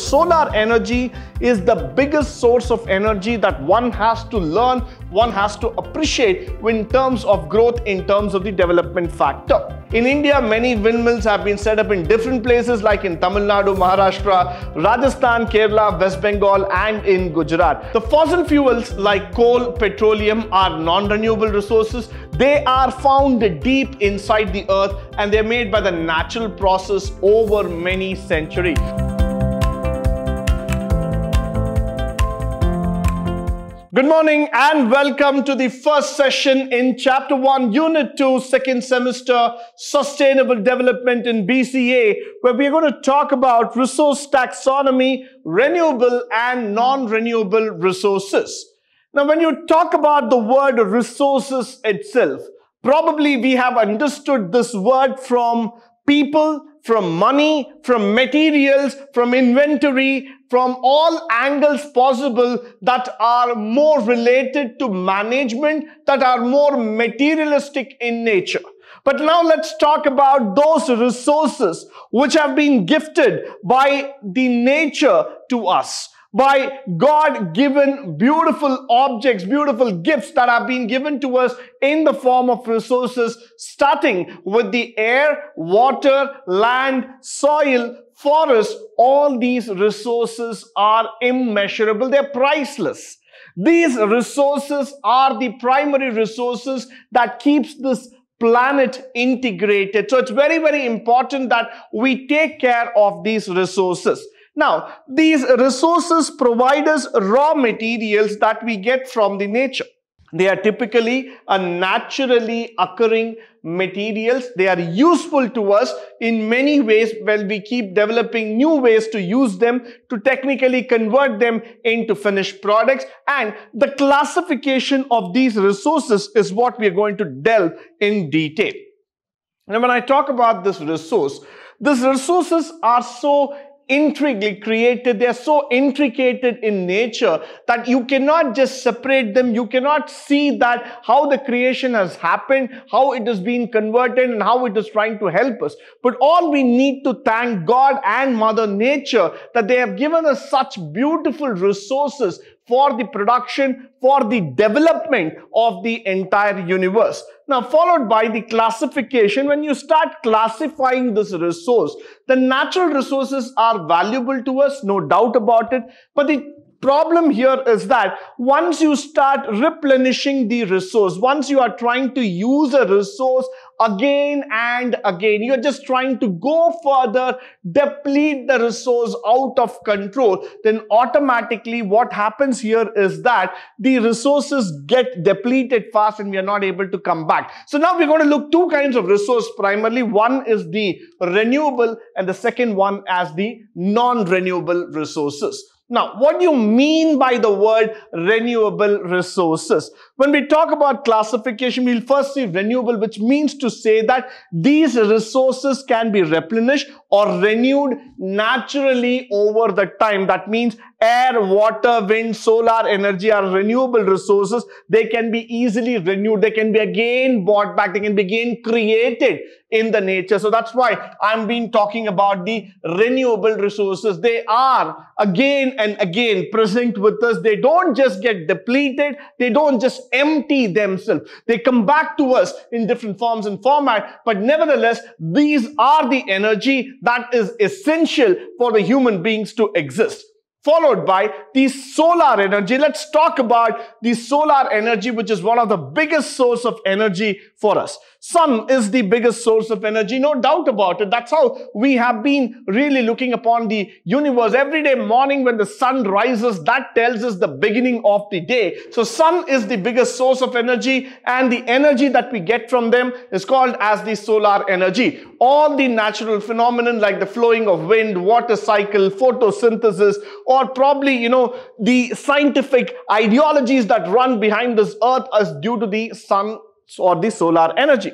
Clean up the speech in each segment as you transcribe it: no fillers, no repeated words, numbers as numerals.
solar energy is the biggest source of energy that one has to learn, one has to appreciate in terms of growth, in terms of the development factor. In India, many windmills have been set up in different places like in Tamil Nadu, Maharashtra, Rajasthan, Kerala, West Bengal and in Gujarat. The fossil fuels like coal, petroleum are non-renewable resources. They are found deep inside the earth and they're made by the natural process over many centuries. Good morning and welcome to the first session in Chapter 1, Unit 2, second semester, Sustainable Development in B.C.A, where we are going to talk about resource taxonomy, renewable and non-renewable resources. Now, when you talk about the word resources itself, probably we have understood this word from people, from money, from materials, from inventory, from all angles possible that are more related to management, that are more materialistic in nature. But now let's talk about those resources which have been gifted by the nature to us, by God-given beautiful objects, beautiful gifts that have been given to us in the form of resources, starting with the air, water, land, soil, forest. All these resources are immeasurable. They're priceless. These resources are the primary resources that keeps this planet integrated. So it's very, very important that we take care of these resources. Now, these resources provide us raw materials that we get from the nature. They are typically naturally occurring materials. They are useful to us in many ways when we keep developing new ways to use them, to technically convert them into finished products. And the classification of these resources is what we are going to delve in detail. Now, when I talk about this resource, these resources are so intricately created, they are so intricate in nature that you cannot just separate them. You cannot see that how the creation has happened, how it is being converted and how it is trying to help us. But all we need to thank God and Mother Nature that they have given us such beautiful resources for the production, for the development of the entire universe. Now, followed by the classification. When you start classifying this resource, the natural resources are valuable to us, no doubt about it. But the problem here is that once you start replenishing the resource, once you are trying to use a resource again and again, you're just trying to go further, deplete the resource out of control, then automatically what happens here is that the resources get depleted fast and we are not able to come back. So now we're going to look two kinds of resource primarily. One is the renewable and the second one as the non-renewable resources. Now, what do you mean by the word renewable resources? When we talk about classification, we'll first see renewable, which means to say that these resources can be replenished or renewed naturally over the time. That means air, water, wind, solar energy are renewable resources. They can be easily renewed. They can be again brought back. They can be again created in the nature. So that's why I've been talking about the renewable resources. They are again and again present with us. They don't just get depleted. They don't just empty themselves. They come back to us in different forms and format. But nevertheless, these are the energy that is essential for the human beings to exist. Followed by the solar energy. Let's talk about the solar energy, which is one of the biggest source of energy for us. Sun is the biggest source of energy, no doubt about it. That's how we have been really looking upon the universe. Every day morning when the sun rises, that tells us the beginning of the day. So sun is the biggest source of energy, and the energy that we get from them is called as the solar energy. All the natural phenomenon like the flowing of wind, water cycle, photosynthesis, or probably, the scientific ideologies that run behind this earth is due to the sun or the solar energy.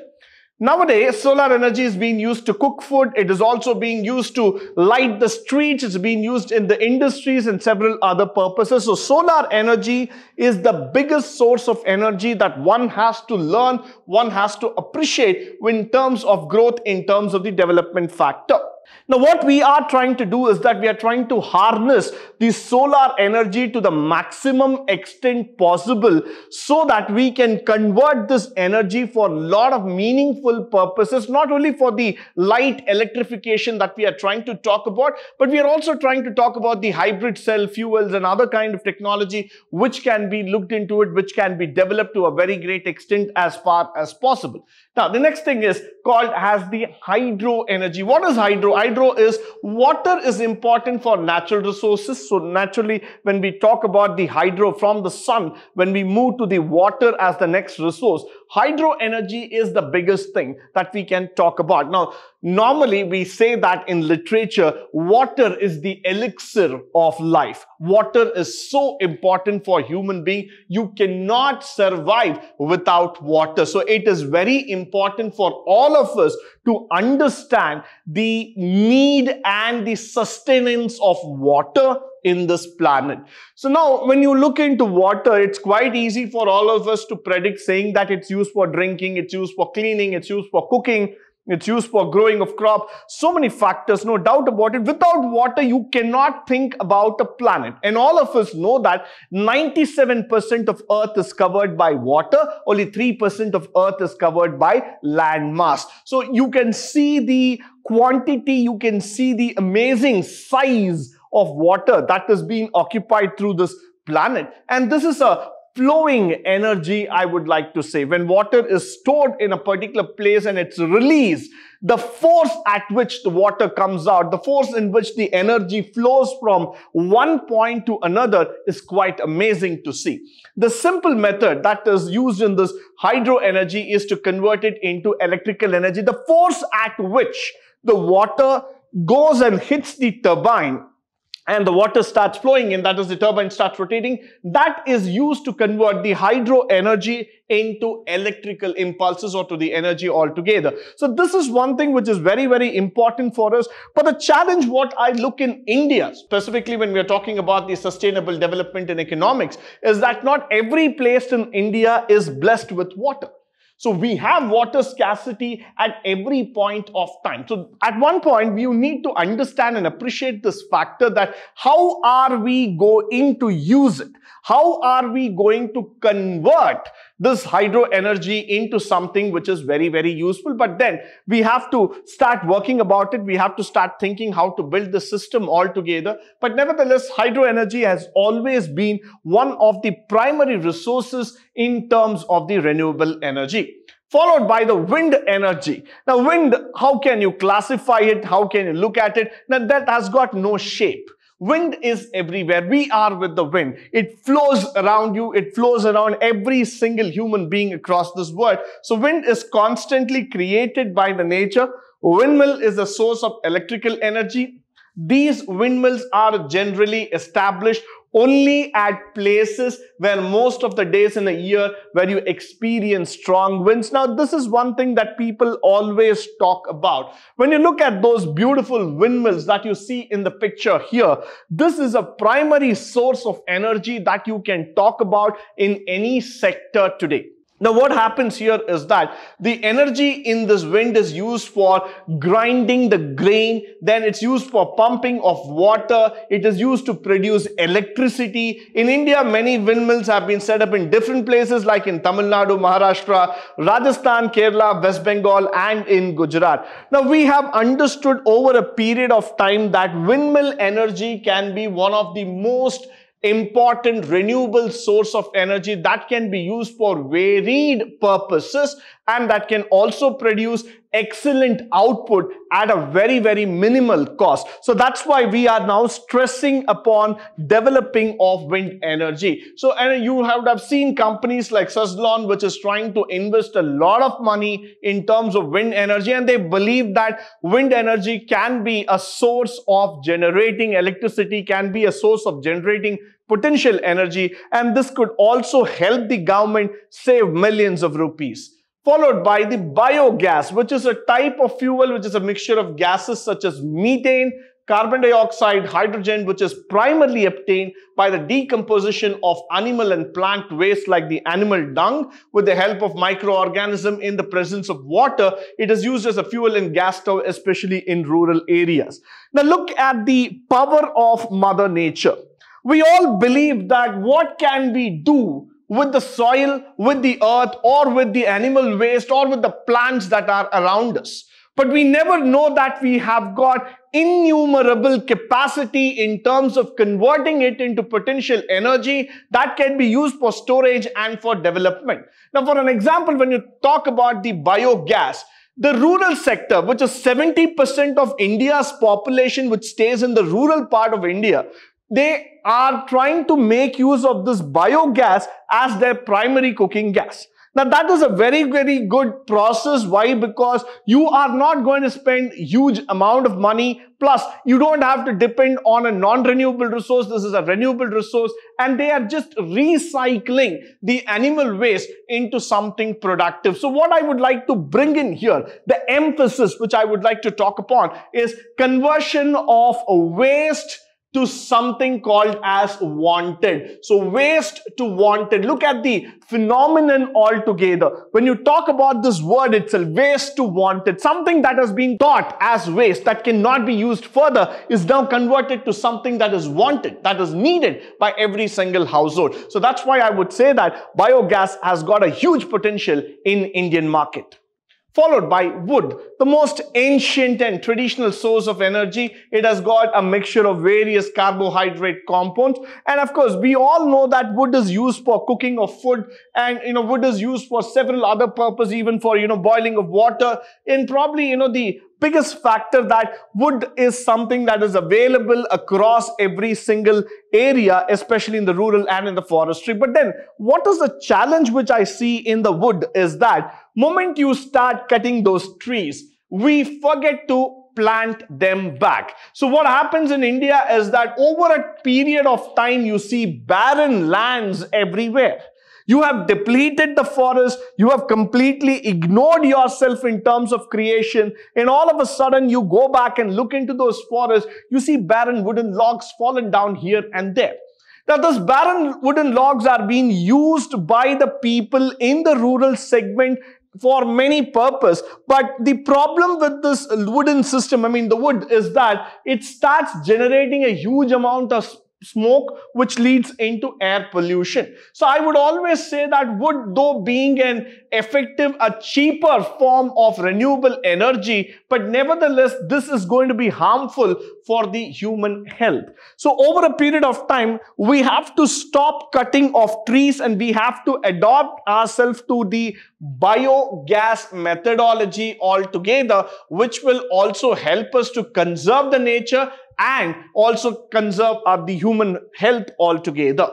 Nowadays, solar energy is being used to cook food. It is also being used to light the streets. It's being used in the industries and several other purposes. So solar energy is the biggest source of energy that one has to learn, one has to appreciate in terms of growth, in terms of the development factor. Now, what we are trying to do is that we are trying to harness the solar energy to the maximum extent possible so that we can convert this energy for a lot of meaningful purposes, not only for the light electrification that we are trying to talk about, but we are also trying to talk about the hybrid cell fuels and other kind of technology which can be looked into it, which can be developed to a very great extent as far as possible. Now, the next thing is called as the hydro energy. What is hydro? Hydro is water is important for natural resources. So naturally, when we talk about the hydro from the sun, when we move to the water as the next resource, hydro energy is the biggest thing that we can talk about. Now, normally we say that in literature, water is the elixir of life. Water is so important for human being. You cannot survive without water. So it is very important for all of us to understand the need and the sustenance of water in this planet. So now when you look into water, it's quite easy for all of us to predict, saying that it's used for drinking, it's used for cleaning, it's used for cooking, it's used for growing of crop. So many factors, no doubt about it. Without water, you cannot think about a planet. And all of us know that 97% of Earth is covered by water. Only 3% of Earth is covered by land mass. So you can see the quantity, you can see the amazing size of water that is being occupied through this planet. And this is a flowing energy, I would like to say. When water is stored in a particular place and it's released, the force at which the water comes out, the force in which the energy flows from one point to another is quite amazing to see. The simple method that is used in this hydro energy is to convert it into electrical energy. The force at which the water goes and hits the turbine and the water starts flowing in, that is the turbine starts rotating, that is used to convert the hydro energy into electrical impulses or to the energy altogether. So this is one thing which is very, very important for us. But the challenge what I look in India, specifically when we are talking about the sustainable development in economics, is that not every place in India is blessed with water. So we have water scarcity at every point of time. So at one point, you need to understand and appreciate this factor that how are we going to use it? How are we going to convert this hydro energy into something which is very, very useful? But then we have to start working about it. We have to start thinking how to build the system altogether. But nevertheless, hydro energy has always been one of the primary resources in terms of the renewable energy, followed by the wind energy. Now, wind, how can you classify it? How can you look at it? Now, that has got no shape. Wind is everywhere. We are with the wind. It flows around you. It flows around every single human being across this world. So wind is constantly created by the nature. Windmill is a source of electrical energy. These windmills are generally established only at places where most of the days in a year where you experience strong winds. Now, this is one thing that people always talk about. When you look at those beautiful windmills that you see in the picture here, this is a primary source of energy that you can talk about in any sector today. Now, what happens here is that the energy in this wind is used for grinding the grain, then it's used for pumping of water, it is used to produce electricity. In India, many windmills have been set up in different places like in Tamil Nadu, Maharashtra, Rajasthan, Kerala, West Bengal and in Gujarat. Now, we have understood over a period of time that windmill energy can be one of the most important renewable source of energy that can be used for varied purposes and that can also produce excellent output at a very, very minimal cost. So that's why we are now stressing upon developing of wind energy. So and you would have seen companies like Suzlon, which is trying to invest a lot of money in terms of wind energy, and they believe that wind energy can be a source of generating electricity, can be a source of generating potential energy, and this could also help the government save millions of rupees. Followed by the biogas, which is a type of fuel which is a mixture of gases such as methane, carbon dioxide, hydrogen, which is primarily obtained by the decomposition of animal and plant waste like the animal dung with the help of microorganisms in the presence of water. It is used as a fuel in gas stove, especially in rural areas. Now look at the power of Mother Nature. We all believe that what can we do with the soil, with the earth, or with the animal waste, or with the plants that are around us. But we never know that we have got innumerable capacity in terms of converting it into potential energy that can be used for storage and for development. Now, for an example, when you talk about the biogas, the rural sector, which is 70% of India's population, which stays in the rural part of India, they are trying to make use of this biogas as their primary cooking gas. Now, that is a very, very good process. Why? Because you are not going to spend huge amount of money. Plus, you don't have to depend on a non-renewable resource. This is a renewable resource. And they are just recycling the animal waste into something productive. So what I would like to bring in here, the emphasis which I would like to talk upon is conversion of waste to something called as wanted. So waste to wanted. Look at the phenomenon altogether. When you talk about this word itself, waste to wanted, something that has been thought as waste that cannot be used further is now converted to something that is wanted, that is needed by every single household. So that's why I would say that biogas has got a huge potential in Indian market. Followed by wood, the most ancient and traditional source of energy. It has got a mixture of various carbohydrate compounds. And of course, we all know that wood is used for cooking of food, and wood is used for several other purposes, even for boiling of water. And probably the biggest factor that wood is something that is available across every single area, especially in the rural and in the forestry. But then what is the challenge which I see in the wood is that moment you start cutting those trees, we forget to plant them back. So what happens in India is that over a period of time, you see barren lands everywhere. You have depleted the forest, you have completely ignored yourself in terms of creation, and all of a sudden you go back and look into those forests, you see barren wooden logs fallen down here and there. Now, those barren wooden logs are being used by the people in the rural segment for many purposes. But the problem with this wooden system, the wood, is that it starts generating a huge amount of smoke, which leads into air pollution. So I would always say that wood, though being an effective, a cheaper form of renewable energy, but nevertheless, this is going to be harmful for the human health. So over a period of time, we have to stop cutting off trees and we have to adopt ourselves to the biogas methodology altogether, which will also help us to conserve the nature and also conserve the human health altogether.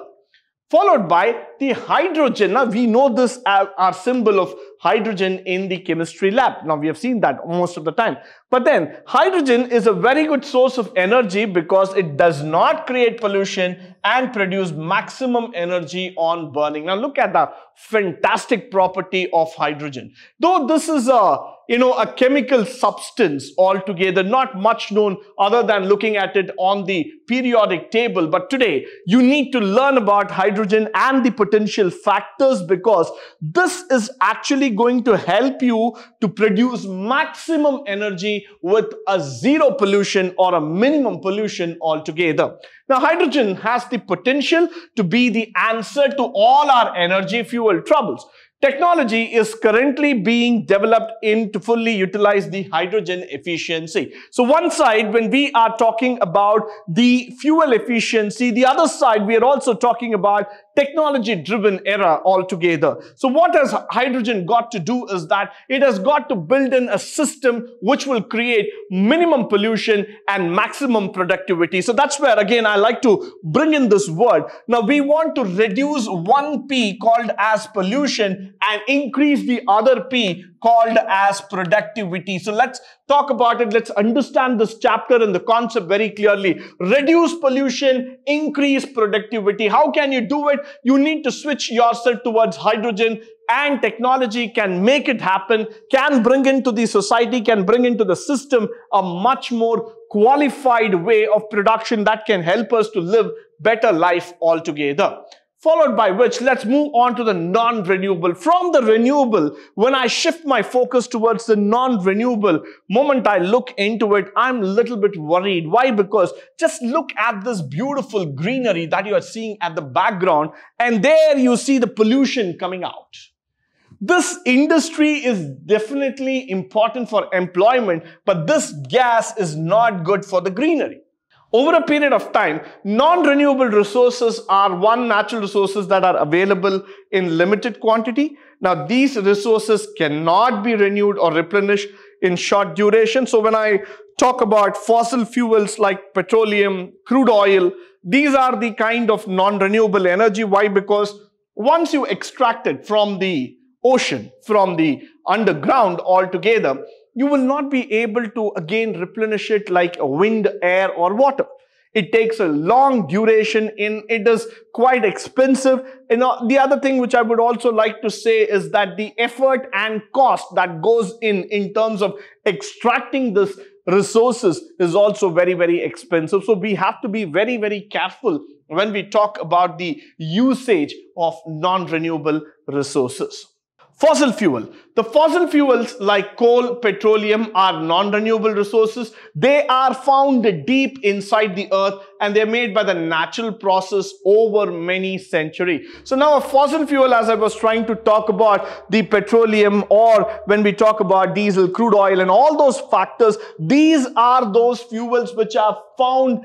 Followed by the hydrogen. Now, we know this as our symbol of hydrogen in the chemistry lab. Now, we have seen that most of the time. But then, hydrogen is a very good source of energy because it does not create pollution and produce maximum energy on burning. Now, look at the fantastic property of hydrogen. Though this is a chemical substance altogether, not much known other than looking at it on the periodic table. But today, you need to learn about hydrogen and the potential factors, because this is actually going to help you to produce maximum energy with a zero pollution or a minimum pollution altogether. Now, hydrogen has the potential to be the answer to all our energy fuel troubles. Technology is currently being developed to fully utilize the hydrogen efficiency. So one side, when we are talking about the fuel efficiency, the other side, we are also talking about technology-driven era altogether. So what has hydrogen got to do is that it has got to build in a system which will create minimum pollution and maximum productivity. So that's where, again, I like to bring in this word. Now, we want to reduce one P called as pollution and increase the other P called as productivity. So let's talk about it. Let's understand this chapter and the concept very clearly. Reduce pollution, increase productivity. How can you do it? You need to switch yourself towards hydrogen, and technology can make it happen, can bring into the society, can bring into the system a much more qualified way of production that can help us to live better life altogether. Followed by which, let's move on to the non-renewable. From the renewable, when I shift my focus towards the non-renewable, moment I look into it, I'm a little bit worried. Why? Because just look at this beautiful greenery that you are seeing at the background, and there you see the pollution coming out. This industry is definitely important for employment, but this gas is not good for the greenery. Over a period of time, non-renewable resources are natural resources that are available in limited quantity. Now, these resources cannot be renewed or replenished in short duration. So when I talk about fossil fuels like petroleum, crude oil, these are the kind of non-renewable energy. Why? Because once you extract it from the ocean, from the underground altogether, you will not be able to again replenish it like wind, air or water. It takes a long duration it is quite expensive. The other thing which I would also like to say is that the effort and cost that goes in terms of extracting this resources is also very, very expensive. So we have to be very, very careful when we talk about the usage of non-renewable resources. Fossil fuel. The fossil fuels like coal, petroleum are non-renewable resources. They are found deep inside the earth and they're made by the natural process over many centuries. So now a fossil fuel, as I was trying to talk about the petroleum, or when we talk about diesel, crude oil and all those factors, these are those fuels which are found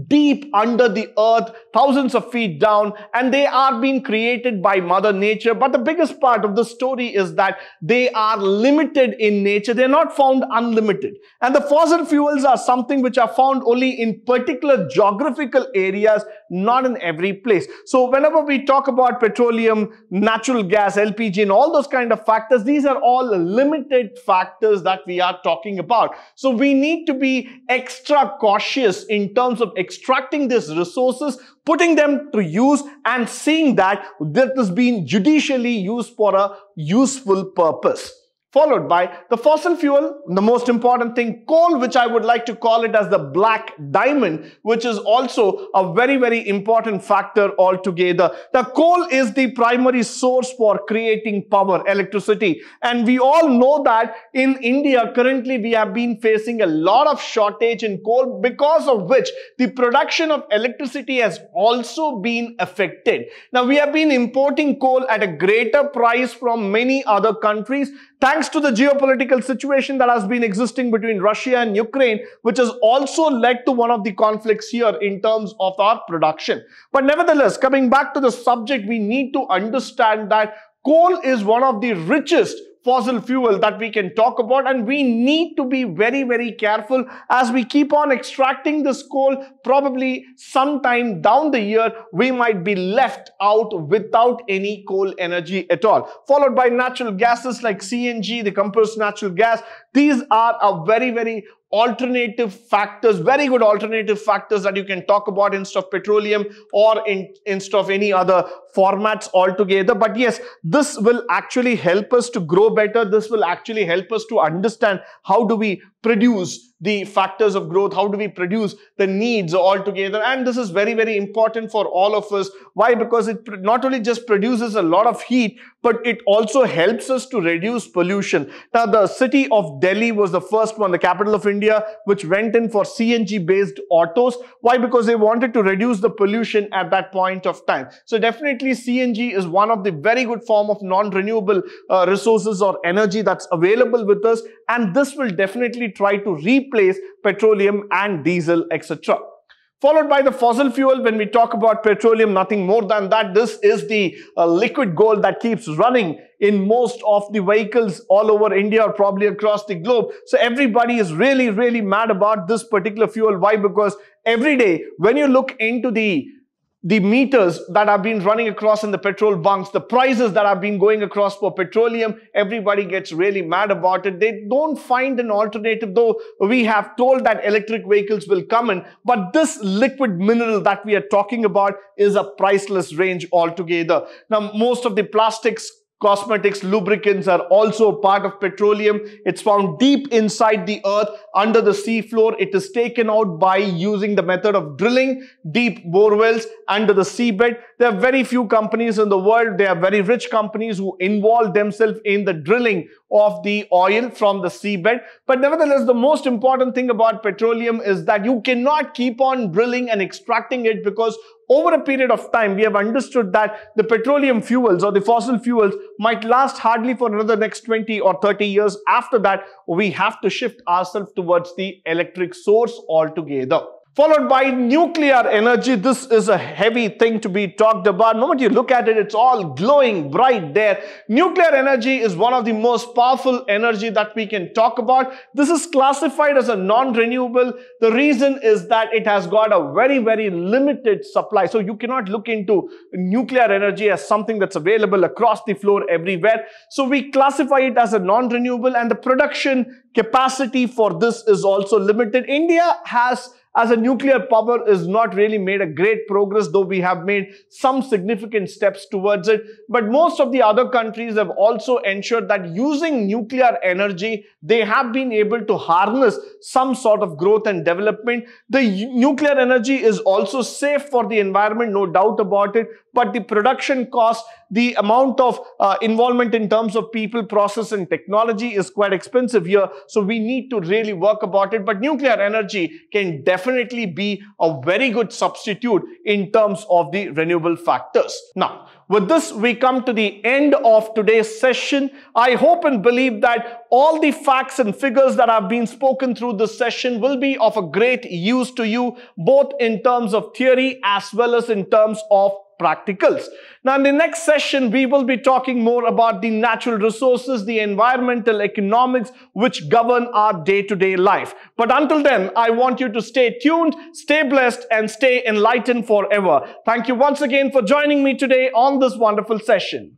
deep under the earth, thousands of feet down, and they are being created by Mother Nature. But the biggest part of the story is that they are limited in nature. They're not found unlimited. And the fossil fuels are something which are found only in particular geographical areas, not in every place. So whenever we talk about petroleum, natural gas, LPG and all those kind of factors, these are all limited factors that we are talking about. So we need to be extra cautious in terms of extracting these resources, putting them to use and seeing that is being judicially used for a useful purpose. Followed by the fossil fuel, the most important thing, coal, which I would like to call it as the black diamond, which is also a very, very important factor altogether. The coal is the primary source for creating power, electricity. And we all know that in India, currently we have been facing a lot of shortage in coal, because of which the production of electricity has also been affected. Now, we have been importing coal at a greater price from many other countries, thanks to the geopolitical situation that has been existing between Russia and Ukraine, which has also led to one of the conflicts here in terms of our production. But nevertheless, coming back to the subject, we need to understand that coal is one of the richest fossil fuel that we can talk about, and we need to be very, very careful as we keep on extracting this coal. Probably sometime down the year, we might be left out without any coal energy at all. Followed by natural gases like CNG, the compressed natural gas. These are a very, very alternative factors, very good alternative factors that you can talk about instead of petroleum or instead of any other formats altogether. But yes, this will actually help us to grow better. This will actually help us to understand how do we produce the factors of growth, how do we produce the needs altogether. And this is very, very important for all of us. Why? Because it not only just produces a lot of heat, but it also helps us to reduce pollution. Now, the city of Delhi was the first one, the capital of India, which went in for CNG-based autos. Why? Because they wanted to reduce the pollution at that point of time. So definitely CNG is one of the very good form of non-renewable resources or energy that's available with us. And this will definitely try to replace petroleum and diesel, etc. Followed by the fossil fuel. When we talk about petroleum, nothing more than that. This is the liquid gold that keeps running in most of the vehicles all over India or probably across the globe. So everybody is really, really mad about this particular fuel. Why? Because every day when you look into the meters that have been running across in the petrol bunks, the prices that have been going across for petroleum, everybody gets really mad about it. They don't find an alternative, though we have told that electric vehicles will come in. But this liquid mineral that we are talking about is a priceless range altogether. Now, most of the plastics cosmetics, lubricants are also a part of petroleum. It's found deep inside the earth, under the sea floor. It is taken out by using the method of drilling deep bore wells under the seabed. There are very few companies in the world. There are very rich companies who involve themselves in the drilling of the oil from the seabed. But nevertheless, the most important thing about petroleum is that you cannot keep on drilling and extracting it, because over a period of time, we have understood that the petroleum fuels or the fossil fuels might last hardly for another next 20 or 30 years. After that, we have to shift ourselves towards the electric source altogether. Followed by nuclear energy. This is a heavy thing to be talked about. The moment you look at it, it's all glowing bright there. Nuclear energy is one of the most powerful energy that we can talk about. This is classified as a non-renewable. The reason is that it has got a very, very limited supply. So you cannot look into nuclear energy as something that's available across the floor everywhere. So we classify it as a non-renewable, and the production capacity for this is also limited. India has, as a nuclear power, is not really made a great progress, though we have made some significant steps towards it. But most of the other countries have also ensured that using nuclear energy, they have been able to harness some sort of growth and development. The nuclear energy is also safe for the environment, no doubt about it. But the production cost, the amount of involvement in terms of people, process and technology is quite expensive here. So we need to really work about it. But nuclear energy can definitely be a very good substitute in terms of the renewable factors. Now, with this, we come to the end of today's session. I hope and believe that all the facts and figures that have been spoken through this session will be of a great use to you, both in terms of theory as well as in terms of practicals. Now, in the next session, we will be talking more about the natural resources, the environmental economics, which govern our day-to-day life. But until then, I want you to stay tuned, stay blessed, and stay enlightened forever. Thank you once again for joining me today on this wonderful session.